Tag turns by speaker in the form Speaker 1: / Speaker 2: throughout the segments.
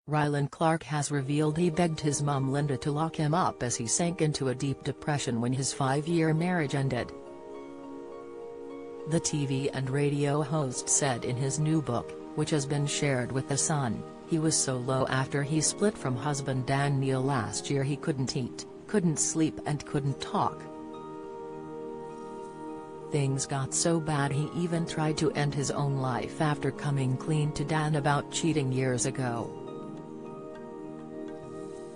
Speaker 1: Rylan Clark has revealed he begged his mum Linda to lock him up as he sank into a deep depression when his 5-year marriage ended. The TV and radio host said in his new book, which has been shared with The Sun, he was so low after he split from husband Dan Neil last year he couldn't eat, couldn't sleep and couldn't talk. Things got so bad he even tried to end his own life after coming clean to Dan about cheating years ago.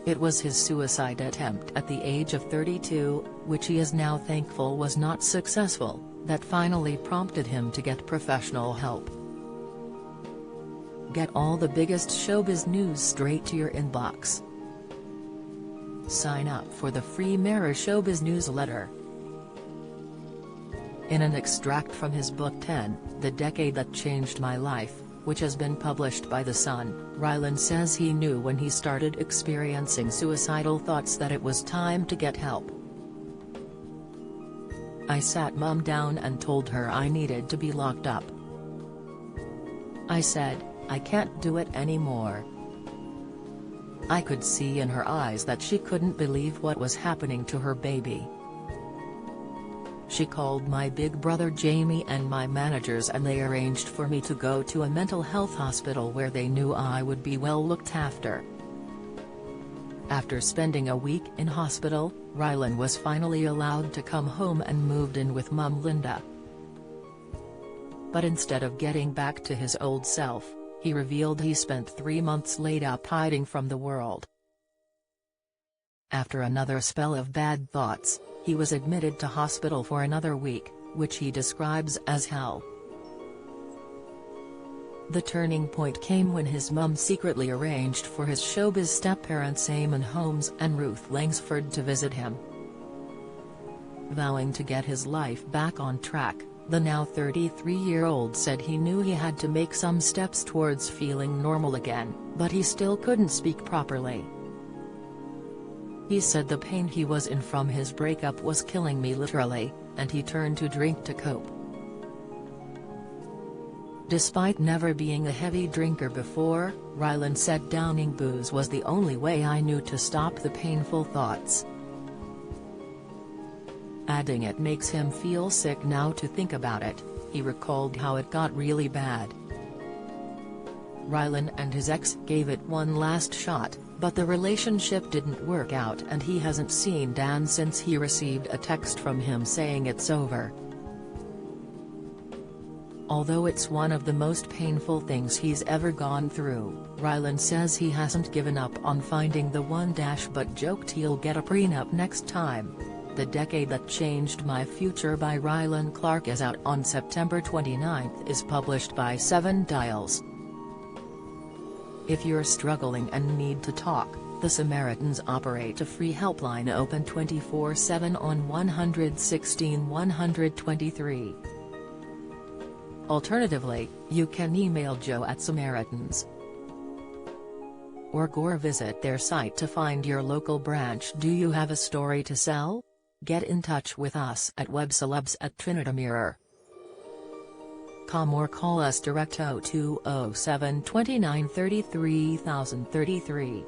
Speaker 1: It was his suicide attempt at the age of 32, which he is now thankful was not successful, that finally prompted him to get professional help. Get all the biggest showbiz news straight to your inbox. Sign up for the free Mirror Showbiz newsletter. In an extract from his book 10, The Decade That Changed My Life, which has been published by The Sun, Rylan says he knew when he started experiencing suicidal thoughts that it was time to get help. I sat Mum down and told her I needed to be locked up. I said, I can't do it anymore. I could see in her eyes that she couldn't believe what was happening to her baby. She called my big brother Jamie and my managers and they arranged for me to go to a mental health hospital where they knew I would be well looked after. After spending a week in hospital, Rylan was finally allowed to come home and moved in with mum Linda. But instead of getting back to his old self, he revealed he spent 3 months laid up hiding from the world. After another spell of bad thoughts, he was admitted to hospital for another week, which he describes as hell. The turning point came when his mum secretly arranged for his showbiz step-parents Eamon Holmes and Ruth Langsford to visit him. Vowing to get his life back on track, the now 33-year-old said he knew he had to make some steps towards feeling normal again, but he still couldn't speak properly. He said the pain he was in from his breakup was killing me literally, and he turned to drink to cope. Despite never being a heavy drinker before, Rylan said downing booze was the only way I knew to stop the painful thoughts. Adding it makes him feel sick now to think about it, he recalled how it got really bad. Rylan and his ex gave it one last shot, but the relationship didn't work out and he hasn't seen Dan since he received a text from him saying it's over. Although it's one of the most painful things he's ever gone through, Rylan says he hasn't given up on finding the one but joked he'll get a prenup next time. The Decade That Changed My Future by Rylan Clark is out on September 29, is published by 7 Dials. If you're struggling and need to talk, the Samaritans operate a free helpline open 24/7 on 116 123. Alternatively, you can email joe@samaritans. Or visit their site to find your local branch. Do you have a story to sell? Get in touch with us at webcelebs@trinitymirror.com or call us direct 0207 29 33 033.